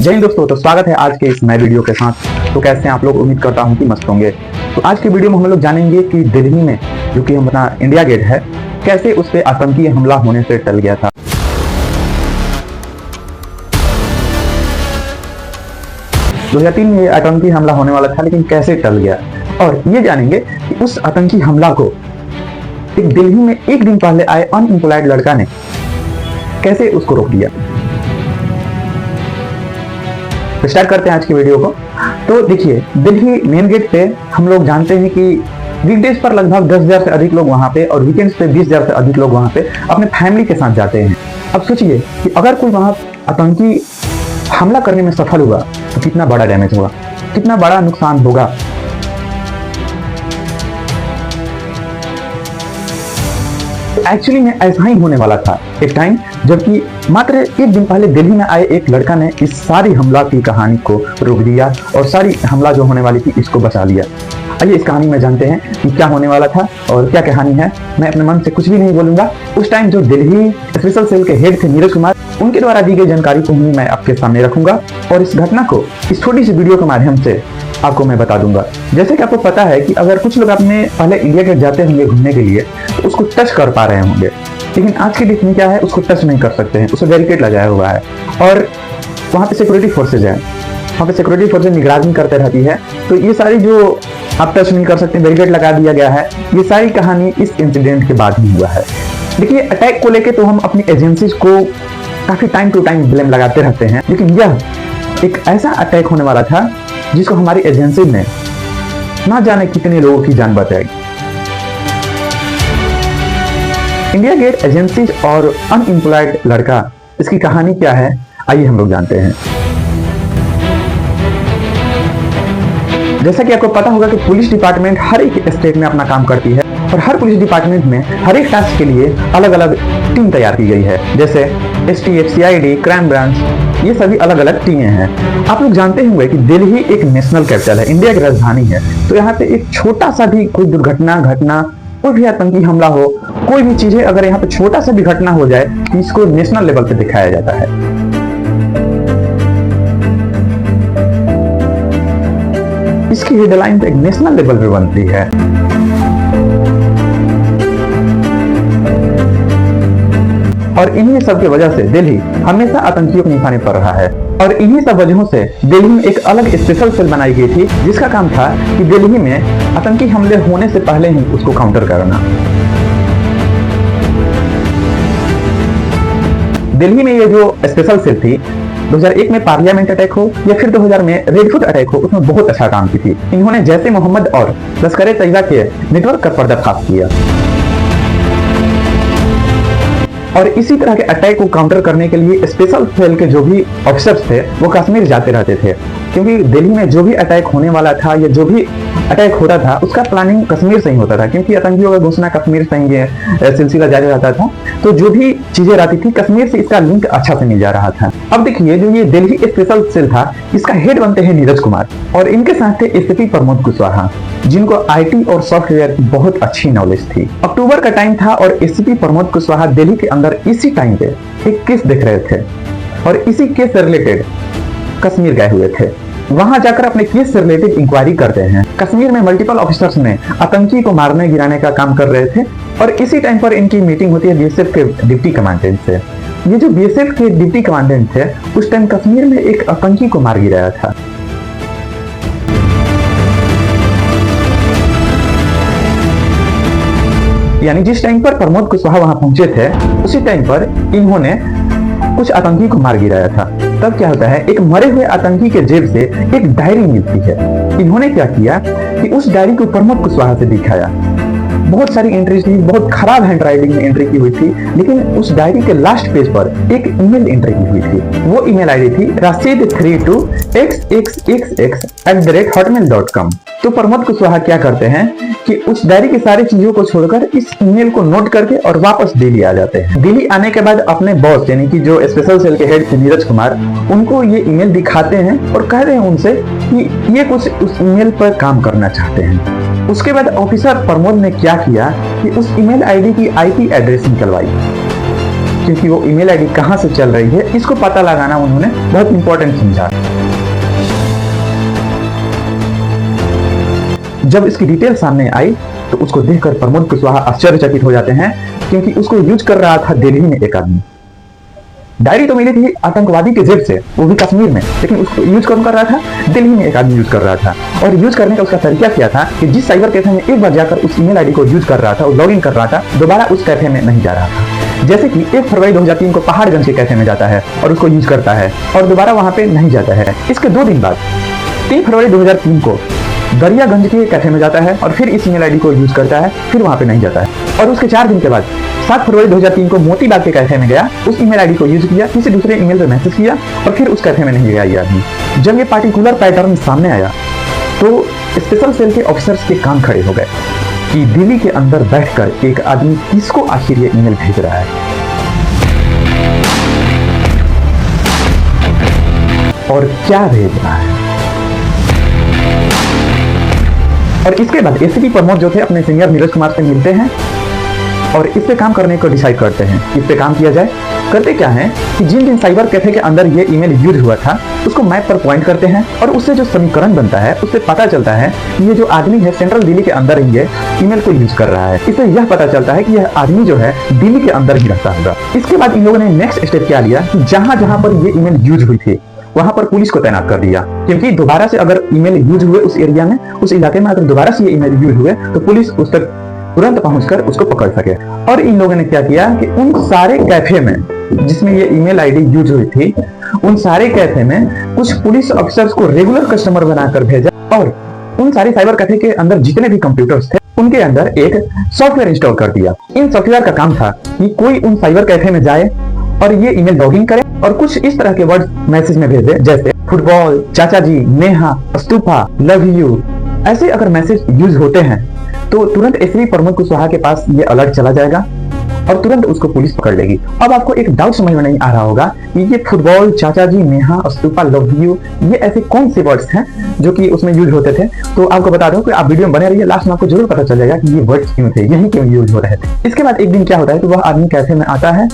जय हिंद दोस्तों, तो स्वागत है आज के इस नए वीडियो के साथ। तो कैसे हैं आप लोग? उम्मीद करता हूं कि मस्त होंगे। तो आज की वीडियो में हम लोग जानेंगे कि दिल्ली में जो कि हम अपना इंडिया गेट है, कैसे उस पर आतंकी हमला होने से टल गया था। दो 2003 में ये आतंकी हमला होने वाला था, लेकिन कैसे टल गया, और ये जानेंगे कि उस आतंकी हमला को एक दिल्ली में एक दिन पहले आए अनएम्प्लॉयड लड़का ने कैसे उसको रोक दिया। तो स्टार्ट करते हैं आज की वीडियो को। तो देखिए, दिल्ली मेन गेट पे हम लोग जानते हैं कि वीकडेज पर लगभग 10,000 से अधिक लोग वहां पे और वीकेंड्स पे 20,000 से अधिक लोग वहां पे अपने फैमिली के साथ जाते हैं। अब सोचिए कि अगर कोई वहां आतंकी हमला करने में सफल हुआ तो कितना बड़ा डैमेज होगा, कितना बड़ा नुकसान होगा। एक्चुअली में ऐसा ही होने वाला था एक टाइम, जबकि मात्र एक दिन पहले दिल्ली में आए एक लड़का ने इस सारी हमला की कहानी को रोक दिया और सारी हमला जो होने वाली थी इसको बचा लिया। आइए इस कहानी में जानते हैं कि क्या होने वाला था और क्या कहानी है। मैं अपने मन से कुछ भी नहीं बोलूंगा। उस टाइम जो दिल्ली स्पेशल सेल के हेड थे नीरज कुमार, उनके द्वारा दी गई जानकारी को ही मैं आपके सामने रखूंगा और इस घटना को इस छोटी सी वीडियो के माध्यम से आपको मैं बता दूंगा। जैसे कि आपको पता है कि अगर कुछ लोग अपने पहले इंडिया गेट जाते होंगे घूमने के लिए तो उसको टच कर पा रहे होंगे, लेकिन आज की डेट में क्या है, उसको टच नहीं कर सकते हैं। उसे बैरिकेड लगाया हुआ है और वहाँ पे सिक्योरिटी फोर्सेज है, वहाँ पे सिक्योरिटी फोर्सेज निगरानी करते रहती है। तो ये सारी जो आप टच नहीं कर सकते, बैरिकेड लगा दिया गया है, ये सारी कहानी इस इंसिडेंट के बाद ही हुआ है। देखिए, अटैक को लेके तो हम अपनी एजेंसीज को काफी टाइम टू टाइम ब्लेम लगाते रहते हैं, लेकिन यह एक ऐसा अटैक होने वाला था जिसको हमारी एजेंसी ने ना जाने कितने लोगों की जान बचाई। इंडिया गेट एजेंसीज और अनएम्प्लॉयड लड़का, इसकी कहानी क्या है, आइए हम लोग जानते हैं। जैसा कि आपको पता होगा कि पुलिस डिपार्टमेंट हर एक स्टेट में अपना काम करती है और हर पुलिस डिपार्टमेंट में हर एक टास्क के लिए अलग अलग टीम तैयार की गई है। जैसे STF, CID, क्राइम ब्रांच, ये सभी अलग अलग टीमें हैं। आप लोग जानते होंगे कि दिल्ली एक नेशनल कैपिटल है, इंडिया की राजधानी है। तो यहाँ पे एक छोटा सा भी कोई दुर्घटना घटना, कोई भी आतंकी हमला हो, कोई भी चीजें अगर यहाँ पे छोटा सा भी घटना हो जाए तो इसको नेशनल लेवल पे दिखाया जाता है। इसकी हेडलाइन एक नेशनल लेवल पे बनती है। और इन्हीं सब की वजह से दिल्ली हमेशा आतंकियों के निशाने पर रहा है। और इन्हीं सब वजहों से दिल्ली में एक अलग स्पेशल सेल बनाई गई थी, जिसका काम था कि दिल्ली में आतंकी हमले होने से पहले ही उसको काउंटर करना। दिल्ली में ये जो स्पेशल सेल थी, 2001 में पार्लियामेंट अटैक हो या फिर 2000 में रेड फुट अटैक हो, उसमें बहुत अच्छा काम की थी। इन्होंने जैसे मोहम्मद और लश्कर-ए-तैयबा के नेटवर्क का पर्दाफाश किया और इसी तरह के अटैक को काउंटर करने के लिए स्पेशल सेल के जो भी ऑफिसर्स थे वो कश्मीर जाते रहते थे, क्योंकि दिल्ली में जो भी अटैक होने वाला था या जो भी अटैक होता था उसका प्लानिंग कश्मीर से ही होता था, क्योंकि आतंकियों का घुसना कश्मीर से ही सिलसिला जारी रहता था। तो जो भी चीजें रहती थी कश्मीर से इसका लिंक अच्छा से मिल जा रहा था। अब देखिए, जो ये दिल्ली स्पेशल सेल था, इसका हेड बनते हैं नीरज कुमार और इनके साथ थे ACP प्रमोद कुशवाहा, जिनको IT और सॉफ्टवेयर की बहुत अच्छी नॉलेज थी। अक्टूबर का टाइम था और ACP प्रमोद कुशवाहा दिल्ली के अंदर इसी टाइम पे एक केस देख रहे थे और इसी केस से रिलेटेड कश्मीर गए हुए थे। वहां जाकर अपने केस से रिलेटेड इंक्वायरी करते हैं। कश्मीर में मल्टीपल ऑफिसर्स ने आतंकी को मारने गिराने का काम कर रहे थे और इसी टाइम पर इनकी मीटिंग होती है BSF के डिप्टी कमांडेंट से। ये जो BSF के डिप्टी कमांडेंट थे, उस टाइम कश्मीर में एक आतंकी को मार गिराया था। यानी जिस टाइम पर प्रमोद कुशवाहा वहां पहुंचे थे, उसी टाइम पर इन्होंने कुछ आतंकी को मार गिराया था। तब क्या होता है, एक मरे हुए आतंकी के जेब से एक डायरी मिलती है। इन्होंने क्या किया कि उस डायरी को प्रमोद कुशवाहा से दिखाया। बहुत सारी एंट्री थी, बहुत खराब हैंड राइटिंग में एंट्री की हुई थी, लेकिन उस डायरी के लास्ट पेज पर एक ईमेल एंट्री की हुई थी। वो ईमेल आईडी थी rashid32xxx@hotmail.com। तो प्रमोद कुशवाहा क्या करते हैं कि उस डायरी की सारी चीजों को छोड़कर इस ईमेल को नोट करके और वापस दिल्ली आ जाते हैं। दिल्ली आने के बाद अपने बॉस यानी कि जो स्पेशल सेल के हेड थे नीरज कुमार, उनको ये ईमेल दिखाते हैं और कह रहे हैं उनसे कि ये कुछ उस ईमेल पर काम करना चाहते हैं। उसके बाद ऑफिसर प्रमोद ने क्या किया कि उस ईमेल आईडी की IP एड्रेस निकलवाई क्योंकि वो ईमेल आईडी कहां से चल रही है इसको पता लगाना उन्होंने बहुत इंपॉर्टेंट समझा। जब इसकी डिटेल सामने आई तो उसको देखकर प्रमोद कुशवाहा आश्चर्यचकित हो जाते हैं, क्योंकि उसको यूज कर रहा था दिल्ली में एक आदमी। डायरी तो मिली थी आतंकवादी के जेब से, वो भी कश्मीर में, लेकिन उसको यूज कौन कर रहा था? दिल्ली में एक आदमी यूज कर रहा था। और यूज करने का उसका तरीका क्या था कि जिस साइबर कैफे में एक बार जाकर उस ईमेल आईडी को यूज कर रहा था और लॉग इन कर रहा था, दोबारा उस कैफे में नहीं जा रहा था। जैसे कि 1 फरवरी 2003 को पहाड़गंज के कैफे में जाता है और उसको यूज करता है और दोबारा वहां पे नहीं जाता है। इसके 2 दिन बाद 3 फरवरी 2003 को दरियागंज के कैफे में जाता है और फिर इस ईमेल आईडी को यूज करता है, फिर वहां पे नहीं जाता है। और उसके 4 दिन के बाद 7 फरवरी 2003 को मोतीबाग के कैफे में गया, उस ईमेल आईडी को यूज किया, किसी दूसरे ईमेल पे मैसेज किया और फिर उस कैफे में नहीं गया ये आदमी। जब ये पार्टिकुलर पैटर्न सामने आया तो स्पेशल सेल के ऑफिसर्स के कान खड़े हो गए कि दिल्ली के अंदर बैठकर एक आदमी किसको आखिर ये ईमेल भेज रहा है और क्या भेज रहा है। और इसके बाद एसीपी प्रमोद जो थे अपने सीनियर नीरज कुमार से मिलते हैं और इस पे काम करने को डिसाइड करते हैं। इस पे काम किया जाए। करते क्या है कि जिन दिन साइबर कैफे के अंदर ये ईमेल यूज हुआ था उसको मैप पर पॉइंट करते हैं और उससे जो समीकरण बनता है उससे पता चलता है कि ये जो आदमी है सेंट्रल दिल्ली के अंदर ही ये ईमेल को यूज कर रहा है। इससे यह पता चलता है कि यह आदमी जो है दिल्ली के अंदर ही रहता होगा। इसके बाद इन लोगों ने नेक्स्ट स्टेप क्या लिया कि जहां जहां पर ये ईमेल यूज हुई थी वहां पर पुलिस को तैनात कर दिया, क्योंकि दोबारा से अगर ईमेल यूज हुए उस एरिया में, उस इलाके में अगर दोबारा से ये ईमेल यूज हुए तो पुलिस उस तक तुरंत पहुंचकर उसको पकड़ सके। और इन लोगों ने क्या किया कि उन सारे कैफे में जिसमें ये ईमेल आईडी यूज हुई थी, उन सारे कैफे में कुछ पुलिस ऑफिसर्स को रेगुलर कस्टमर बनाकर भेजा और उन सारे साइबर कैफे के अंदर जितने भी कंप्यूटर्स थे उनके अंदर एक सॉफ्टवेयर इंस्टॉल कर दिया। इन सॉफ्टवेयर का काम था कि कोई उन साइबर कैफे में जाए और ये ईमेल लॉगिन करे और कुछ इस तरह के वर्ड मैसेज में भेजे, जैसे फुटबॉल, चाचा जी, नेहा, अस्तूफा, लव यू। ऐसे अगर मैसेज यूज होते हैं तो तुरंत एसपी प्रमोद कुशवाहा के पास ये अलर्ट चला जाएगा और तुरंत उसको पुलिस पकड़ लेगी। अब आपको एक डाउट समझ में नहीं आ रहा होगा कि ये फुटबॉल, चाचा जी, नेहा, अस्तूफा, लव यू, ये ऐसे कौन से वर्ड्स हैं जो कि उसमें यूज होते थे। तो आपको बता दूं कि आप वीडियो में बने रहिए, लास्ट में आपको जरूर पता चल जाएगा कि ये वर्ड्स क्यों थे, यही क्यों यूज हो रहे थे। इसके बाद एक दिन क्या होता है कि वह आदमी कैफे में आता है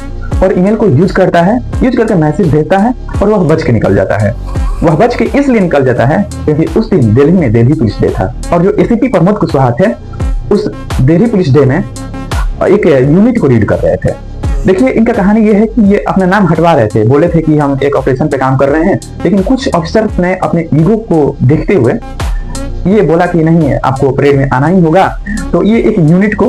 और ईमेल को यूज करता है, यूज करके मैसेज भेजता है और वह बच के निकल जाता है। वह बच के इसलिए निकल जाता है क्योंकि उस दिन दिल्ली में दिल्ली पुलिस डे था और जो एसीपी प्रमोद कुशवाहा थे उस दिल्ली पुलिस डे में एक यूनिट को रीड कर रहे थे। देखिए इनका कहानी ये है कि ये अपना नाम हटवा रहे थे, बोले थे कि हम एक ऑपरेशन पे काम कर रहे हैं, लेकिन कुछ ऑफिसर्स ने अपने ईगो को देखते हुए ये बोला कि नहीं है आपको परेड में आना ही होगा। तो ये एक यूनिट को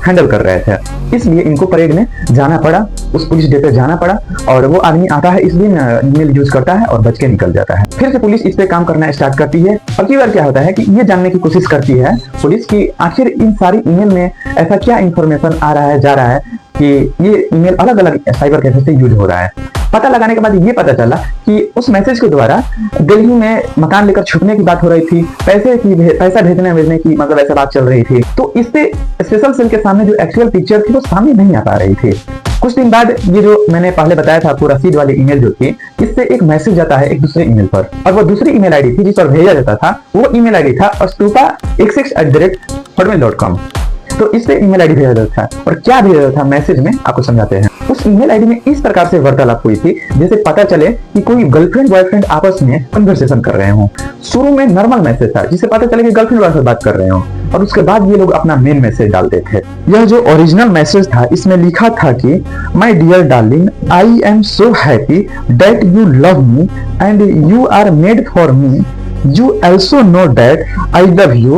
हैंडल कर रहे थे, इसलिए इनको परेड में जाना पड़ा, उस पुलिस डे पे जाना पड़ा। और वो आदमी आता है इस दिन ईमेल यूज करता है और बच के निकल जाता है। फिर से पुलिस इस पे काम करना स्टार्ट करती है। अब की बार क्या होता है कि ये जानने की कोशिश करती है पुलिस की आखिर इन सारी ईमेल में ऐसा क्या इंफॉर्मेशन आ रहा है, जा रहा है कि ये ईमेल अलग अलग साइबर कैफे से यूज हो रहा है। पता लगाने के बाद ये पता चला कि उस मैसेज के द्वारा दिल्ली में मकान लेकर छुपने की बात हो रही थी, पैसा भेजने की मतलब ऐसा बात चल रही थी। तो इससे स्पेशल सेल के सामने जो एक्चुअल पिक्चर थी वो सामने नहीं आ पा रही थी। कुछ दिन बाद ये जो मैंने पहले बताया था आपको रसीद वाली ईमेल जो थी, इससे एक मैसेज जाता है एक दूसरे ईमेल पर और वो दूसरी ईमेल आईडी थी जिस पर भेजा जाता था, वो ईमेल आईडी था astupa66@hotmail.com। तो इस पे ईमेल आईडी भेजा जाता था और क्या भेजा जाता था मैसेज में आपको समझाते हैं। उस ईमेल आईडी में इस प्रकार से वार्तालाप हुई थी जैसे पता चले कि कोई गर्लफ्रेंड बॉयफ्रेंड आपस में कन्वर्सेशन कर रहे हों। शुरू में नॉर्मल मैसेज था जिससे पता चले कि गर्लफ्रेंड बॉयफ्रेंड बात कर रहे हों और उसके बाद ये लोग अपना मेन मैसेज डालते थे। यह जो ओरिजिनल मैसेज था इसमें लिखा था कि my dear darling, I am so happy that you love me and you are made for me. You also know that I love you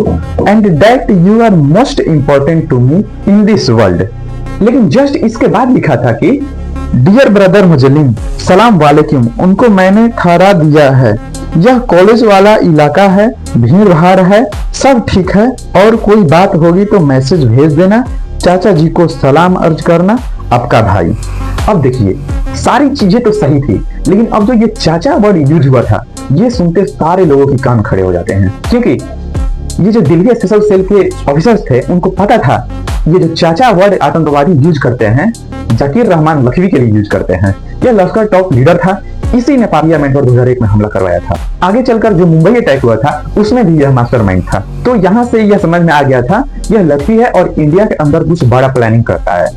and that you are most important to me in this world। लेकिन just इसके बाद लिखा था कि dear brother मुजलिम, सलाम वालेकुम, उनको मैंने ठहरा दिया है, यह कॉलेज वाला इलाका है, भीड़ भाड़ है, सब ठीक है, और कोई बात होगी तो मैसेज भेज देना, चाचा जी को सलाम अर्ज करना, आपका भाई। अब देखिए सारी चीजें तो सही थी, लेकिन अब जो ये चाचा वर्ड यूज हुआ था ये सुनते सारे लोगों की कान खड़े हो जाते हैं, क्योंकि ये जो दिल्ली स्पेशल सेल के ऑफिसर्स थे उनको पता था ये जो चाचा वर्ड आतंकवादी यूज करते हैं जाकिर रहमान लखवी के लिए यूज करते हैं। यह लश्कर टॉप लीडर था, इसी ने पार्लियामेंट पर 2001 में हमला करवाया था। आगे चलकर जो मुंबई अटैक हुआ था उसमें भी यह मास्टरमाइंड था। तो यहाँ से यह समझ में आ गया था यह लखवी है और इंडिया के अंदर कुछ बड़ा प्लानिंग करता है।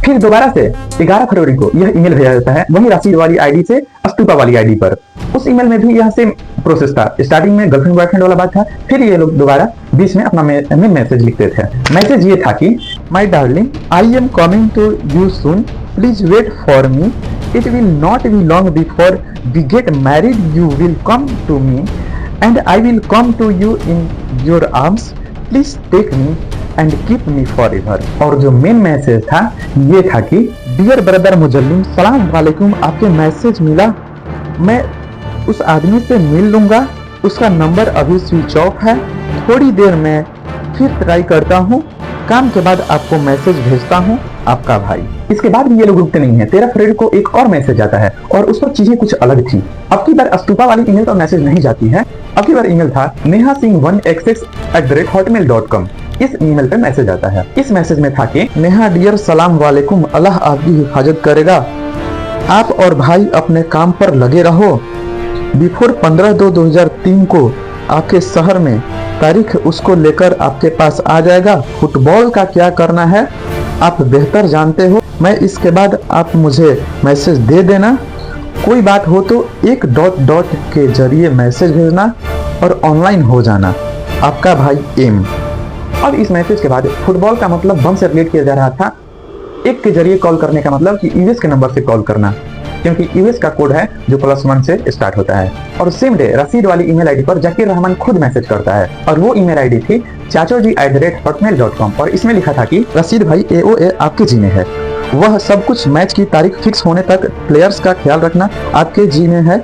फिर दोबारा से 11 फरवरी को यह ईमेल भेजा जाता है वही रसीद वाली आईडी से अस्तूपा वाली आईडी पर। उस ईमेल में भी यह सेम प्रोसेस था। स्टार्टिंग में गर्लफ्रेंड बॉयफ्रेंड वाला बात था, फिर ये लोग दोबारा बीच में अपना मेन मैसेज लिखते थे। मैसेज ये था कि my darling, I am coming to you soon, please wait for me, it will not be long before we get married, you will come to me and I will come to you in your arms, please take me and keep me forever. और जो main message था ये था कि dear brother मुजल्लिम, सलाम वालेकुम, आपके message मिला, मैं उस आदमी से मिल लूंगा, उसका नंबर अभी स्विच ऑफ है, थोड़ी देर में फिर ट्राई करता हूँ, काम के बाद आपको मैसेज भेजता हूँ, आपका भाई। इसके बाद भी ये लोग रुकते नहीं है। 13 फरवरी को एक और मैसेज आता है और उस पर चीजें कुछ अलग थी। अब की बार अस्तूपा वाली ईमेल पर मैसेज नहीं जाती है, अब की बार ईमेल था नेहा सिंह 1xx@hotmail.com। इस ईमेल पे मैसेज आता है। इस मैसेज में था कि नेहा डियर, सलाम वालेकुम, अल्लाह आपकी हिफाजत करेगा, आप और भाई अपने काम पर लगे रहो। बिफोर 15/2/2003 को आपके शहर में तारीख उसको लेकर आपके पास आ जाएगा। फुटबॉल का क्या करना है आप बेहतर जानते हो, मैं इसके बाद आप मुझे मैसेज दे देना, कोई बात हो तो एक डॉट के जरिए मैसेज भेजना और ऑनलाइन हो जाना, आपका भाई एम। अब इस मैसेज के बाद फुटबॉल का मतलब बम से रिलेट किया जा रहा था। एक के जरिए कॉल करने का मतलब कि यूएस के नंबर से कॉल करना, क्योंकि यूएस का कोड है जो +1 से स्टार्ट होता है। और सेम डे रसीद वाली ईमेल आईडी पर जाकिर रहमान खुद मैसेज करता है और वो ईमेल आईडी थी chachoji@hotmail.com और इसमें लिखा था कि रसीद भाई AOA आपके जी में है, वह सब कुछ मैच की तारीख फिक्स होने तक प्लेयर्स का ख्याल रखना आपके जी में है,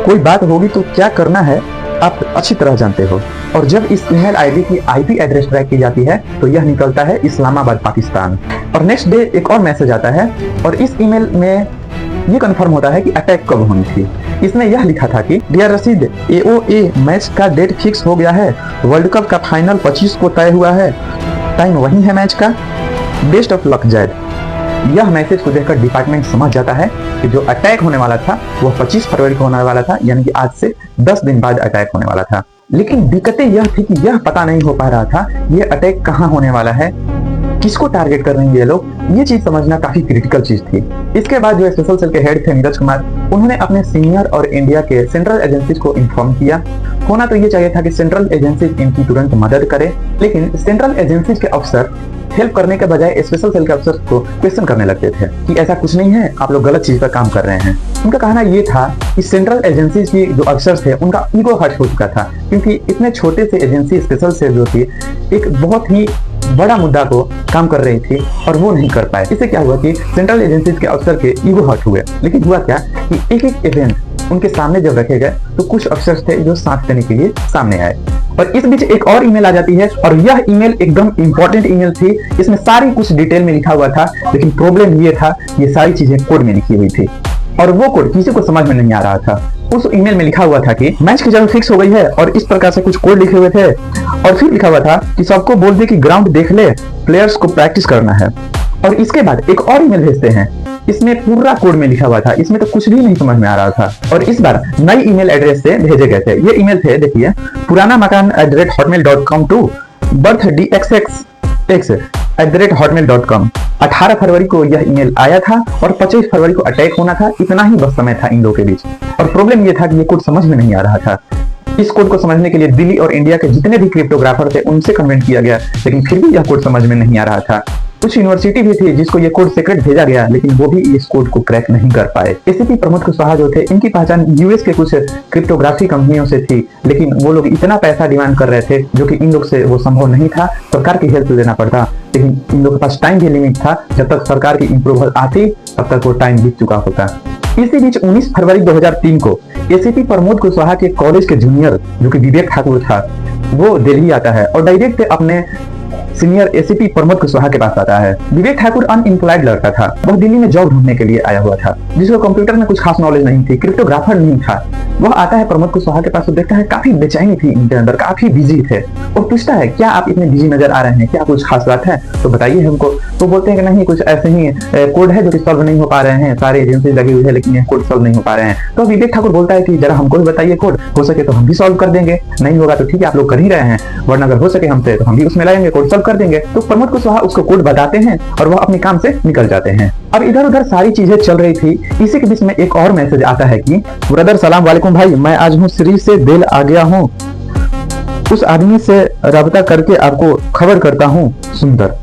कोई बात होगी तो क्या करना है आप अच्छी तरह जानते हो। और जब इस ईमेल आईडी की आईपी एड्रेस ट्रैक की जाती है तो यह निकलता है इस्लामाबाद पाकिस्तान। और नेक्स्ट डे एक और मैसेज आता है और इस ईमेल में ये कंफर्म होता है कि अटैक कब होनी थी। इसमें यह लिखा था कि डियर रसीद, AOA मैच का डेट फिक्स हो गया है, वर्ल्ड कप का फाइनल 25 को तय हुआ है, टाइम वही है मैच का, बेस्ट ऑफ लक जैद। यह मैसेज को देखकर डिपार्टमेंट समझ जाता है कि जो अटैक होने वाला था वह 25 फरवरी को होने वाला था, यानी कि आज से 10 दिन बाद अटैक होने वाला था। लेकिन दिक्कतें यह थी कि यह पता नहीं हो पा रहा था ये अटैक कहाँ होने वाला है, किसको टारगेट कर रहे हैं ये लोग, ये चीज समझना काफी क्रिटिकल चीज थी। इसके बाद जो स्पेशल सेल के हेड थे नीरज कुमार, उन्होंने अपने सीनियर और इंडिया के सेंट्रल एजेंसीज को इन्फॉर्म किया। होना तो ये चाहिए था कि सेंट्रल एजेंसीज इनकी तुरंत मदद करे, लेकिन सेंट्रल एजेंसीज के अफसर हेल्प करने के बजाय स्पेशल सेल के अफसर को क्वेश्चन करने लगते थे कि ऐसा कुछ नहीं है, आप लोग गलत चीज पर काम कर रहे हैं। उनका कहना ये था कि सेंट्रल एजेंसीज की जो अफसर थे उनका ईगो हर्ट हो चुका था, क्योंकि इतने छोटे से एजेंसी स्पेशल सेल जो थी एक बहुत ही बड़ा मुद्दा को काम कर रही थी और वो नहीं कर पाए। इससे क्या हुआ कि सेंट्रल एजेंसीज के अफसर के ईगो हर्ट हुए। लेकिन हुआ क्या कि एक एक इवेंट उनके सामने जब रखे गए तो कुछ अफसर थे जो साथ देने के लिए सामने आए। और इस बीच एक और ईमेल आ जाती है और यह ईमेल एकदम इंपॉर्टेंट ईमेल थी। इसमें सारी कुछ डिटेल में लिखा हुआ था, लेकिन प्रॉब्लम ये था ये सारी चीजें कोड में लिखी हुई थी और वो कोड किसी को समझ में नहीं आ रहा था। उस ईमेल में लिखा हुआ था कि मैच की जगह फिक्स हो गई है और इस प्रकार से कुछ कोड लिखे हुए थे और फिर लिखा हुआ था कि सबको बोल दे कि ग्राउंड देख ले, प्लेयर्स को प्रैक्टिस करना है। और इसके बाद एक और ईमेल भेजते हैं, इसमें पूरा कोड में लिखा हुआ था, इसमें तो कुछ भी नहीं समझ में आ रहा था। और इस बार नई ईमेल एड्रेस से भेजे गए थे। ये ईमेल थे, देखिए, पुराना मकान @hotmail.com टू बर्थ dxx@hotmail.com। 18 फरवरी को यह ईमेल आया था और 25 फरवरी को अटैक होना था। इतना ही बस समय था इन दो के बीच। और प्रॉब्लम ये था कि ये कोड समझ में नहीं आ रहा था। इस कोड को समझने के लिए दिल्ली और इंडिया के जितने भी क्रिप्टोग्राफर थे उनसे कन्वेंट किया गया, लेकिन फिर भी यह कोड समझ में नहीं आ रहा था। कुछ यूनिवर्सिटी भी थी जिसको ये कोड सीक्रेट भेजा गया, लेकिन वो भी इस कोड को क्रैक नहीं कर पाए। एसीपी प्रमोद कुशवाहा जो थे, इनकी पहचान यूएस के कुछ क्रिप्टोग्राफी कंपनियों से थी, लेकिन वो लोग इतना पैसा डिमांड कर रहे थे जो कि इन लोग से वो संभव नहीं था, सरकार की हेल्प लेना पड़ता। लेकिन इन लोग के पास टाइम भी लिमिट था, जब तक सरकार की अप्रूवल आती तब तक वो टाइम बीत चुका होता। इसी बीच 19 फरवरी 2003 को एसीपी प्रमोद कुशवाहा के कॉलेज के जूनियर जो कि विवेक ठाकुर था, वो दिल्ली आता है और डायरेक्ट अपने सीनियर एसीपी प्रमोद कुशवाहा के पास आता है। विवेक ठाकुर अनएम्प्लॉयड लड़का था, वह दिल्ली में जॉब ढूंढने के लिए आया हुआ था, जिसको कंप्यूटर में कुछ खास नॉलेज नहीं थी, क्रिप्टोग्राफर नहीं था। वह आता है प्रमोद कुशवाहा के पास तो देखता है काफी बेचैनी थी इनके अंदर, काफी बिजी थे। और पूछता है क्या आप इतने बिजी नजर आ रहे हैं, क्या कुछ खास बात है तो बताइए हमको। तो बोलते हैं कि नहीं कुछ ऐसे ही कोड है जो कि सॉल्व नहीं हो पा रहे हैं, सारे एजेंसी लगी हुई है लेकिन ये कोड सॉल्व नहीं हो पा रहे हैं। तो विवेक ठाकुर बोलता है कि जरा हमको भी बताइए कोड, हो सके तो हम भी सॉल्व कर देंगे, नहीं होगा तो ठीक है आप लोग कर ही रहे हैं, वरना अगर हो सके हमसे तो हम भी उसमें लगाएंगे, कोड सॉल्व कर देंगे। तो प्रमोद कुशवाहा उसको कोड बताते हैं और वह अपने काम से निकल जाते हैं। अब इधर उधर सारी चीजें चल रही थी, इसी के बीच में एक और मैसेज आता है कि ब्रदर सलाम वालेकुम भाई, मैं आज हूँ श्री से दिल आ गया हूँ, उस आदमी से रब्ता करके आपको खबर करता हूँ सुंदर।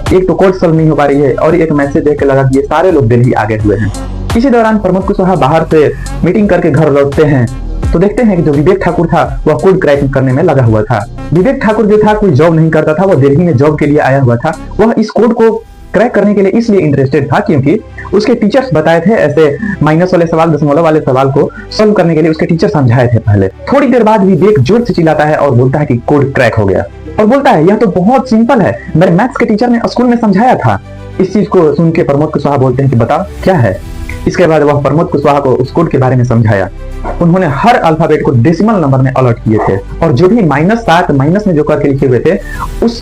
एक तो कोड सॉल्व नहीं हो पा रही है और एक मैसेज देख के लगा कि ये सारे लोग दिल्ली आ गए हुए हैं। इसी दौरान प्रमोद कुशवाहा बाहर से मीटिंग करके घर लौटते हैं तो देखते हैं कि जो विवेक ठाकुर था वह कोड क्रैकिंग करने में लगा हुआ था। विवेक ठाकुर जो था कोई जॉब नहीं करता था, वह दिल्ली में जॉब के लिए आया हुआ था। वह इस कोड को क्रैक करने के लिए इसलिए इंटरेस्टेड था क्योंकि उसके टीचर्स बताए थे ऐसे माइनस वाले सवाल, दशमलव वाले सवाल को सॉल्व करने के लिए उसके टीचर समझाए थे पहले। थोड़ी देर बाद विवेक जोर से चिल्लाता है और बोलता है कि कोड क्रैक हो गया और बोलता है यह तो बहुत सिंपल है, मेरे मैथ्स के टीचर ने स्कूल में समझाया था। इस चीज को सुन के प्रमोद कुशवाहा बोलते हैं कि बताओ क्या है। इसके बाद वह प्रमोद कुशवाहा को उस कोड के बारे में समझाया। उन्होंने हर अल्फाबेट को डेसिमल नंबर में अलर्ट किए थे और जो भी -7 माइनस में जो करके लिखे हुए थे उस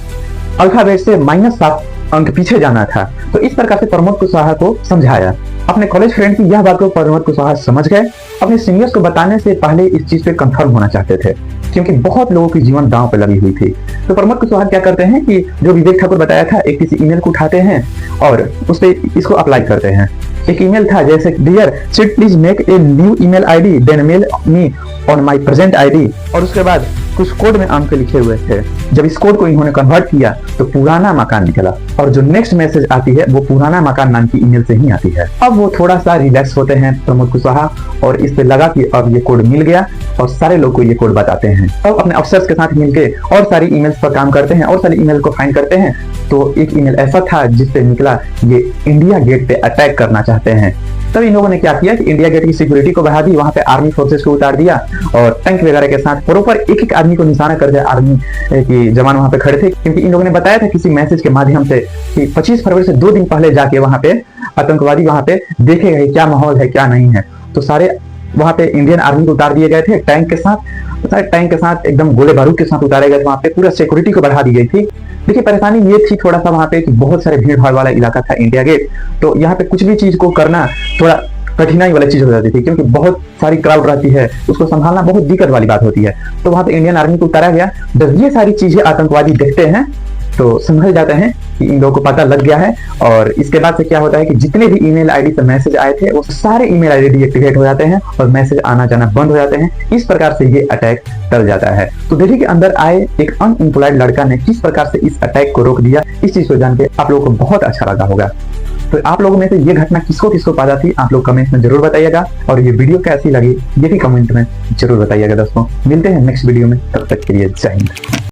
अल्फाबेट से -7 अंक पीछे जाना था। तो इस प्रकार से प्रमोद कुशवाहा को समझाया। अपने कॉलेज फ्रेंड की यह बात को प्रमोद कुशवाहा समझ गए। अपने सीनियर्स को बताने से पहले इस चीज पे कंफर्म होना चाहते थे क्योंकि बहुत लोगों की जीवन दांव पे लगी हुई थी। तो प्रमोद कुशवाहा क्या करते हैं कि जो विवेक ठाकुर बताया था एक किसी ईमेल को उठाते हैं और उस पे इसको अप्लाई करते हैं। एक ईमेल था जैसे dear Sid please make a new email ID then mail me on my present ID, और उसके बाद कुछ कोड में अंक लिखे हुए थे। जब इस कोड को इन्होंने कन्वर्ट किया तो पुराना मकान निकला और जो नेक्स्ट मैसेज आती है वो पुराना मकान नाम की ईमेल से ही आती है। अब वो थोड़ा सा रिलैक्स होते हैं प्रमोद कुशवाहा और इस पे लगा कि अब ये कोड मिल गया और सारे लोग को ये कोड बताते हैं। अब अपने अफसर्स के साथ मिलके और सारी ईमेल्स पर काम करते हैं और सारी ईमेल को फाइंड करते हैं। तो एक ईमेल ऐसा था जिससे निकला ये इंडिया गेट पे अटैक करना चाहते हैं। तब इन लोगों ने क्या किया कि इंडिया गेट की सिक्योरिटी को बढ़ा दी, वहां पे आर्मी फोर्सेस को उतार दिया और टैंक वगैरह के साथ प्रॉपर एक एक आदमी को निशाना करके आर्मी की जवान वहां पे खड़े थे क्योंकि इन लोगों ने बताया था किसी मैसेज के माध्यम से कि 25 फरवरी से 2 दिन पहले जाके वहां पे आतंकवादी वहां पे देखेगा क्या माहौल है क्या नहीं है। तो सारे वहां पे इंडियन आर्मी को उतार दिए गए थे टैंक के साथ एकदम गोले बारूद के साथ उतारे गए थे। वहां पे पूरा सिक्योरिटी को बढ़ा दी गई थी। देखिए परेशानी ये थी थोड़ा सा वहां पे कि बहुत सारे भीड़ भाड़ वाला इलाका था इंडिया गेट, तो यहाँ पे कुछ भी चीज को करना थोड़ा कठिनाई वाली चीज हो जाती थी क्योंकि बहुत सारी क्राउड रहती है, उसको संभालना बहुत दिक्कत वाली बात होती है। तो वहां पे इंडियन आर्मी को उतारा गया। जब ये सारी चीजें आतंकवादी देखते हैं तो संभल जाते हैं कि इन लोगों को पता लग गया है और इसके बाद से क्या होता है कि जितने भी ईमेल आईडी से मैसेज आए थे वो सारे ईमेल आईडी डीएक्टिवेट हो जाते हैं और मैसेज आना जाना बंद हो जाते हैं। इस प्रकार से ये अटैक टल जाता है। तो दिल्ली के अंदर आए एक अनएम्प्लॉयड लड़का ने किस प्रकार से इस अटैक को रोक दिया, इस चीज को जान के आप लोगों को बहुत अच्छा लगा होगा। तो आप लोगों में से ये घटना किसको किसको पता थी आप लोग कमेंट्स में जरूर बताइएगा और ये वीडियो कैसी लगी ये भी कमेंट में जरूर बताइएगा। दोस्तों मिलते हैं नेक्स्ट वीडियो में, तब तक के लिए जय हिंद।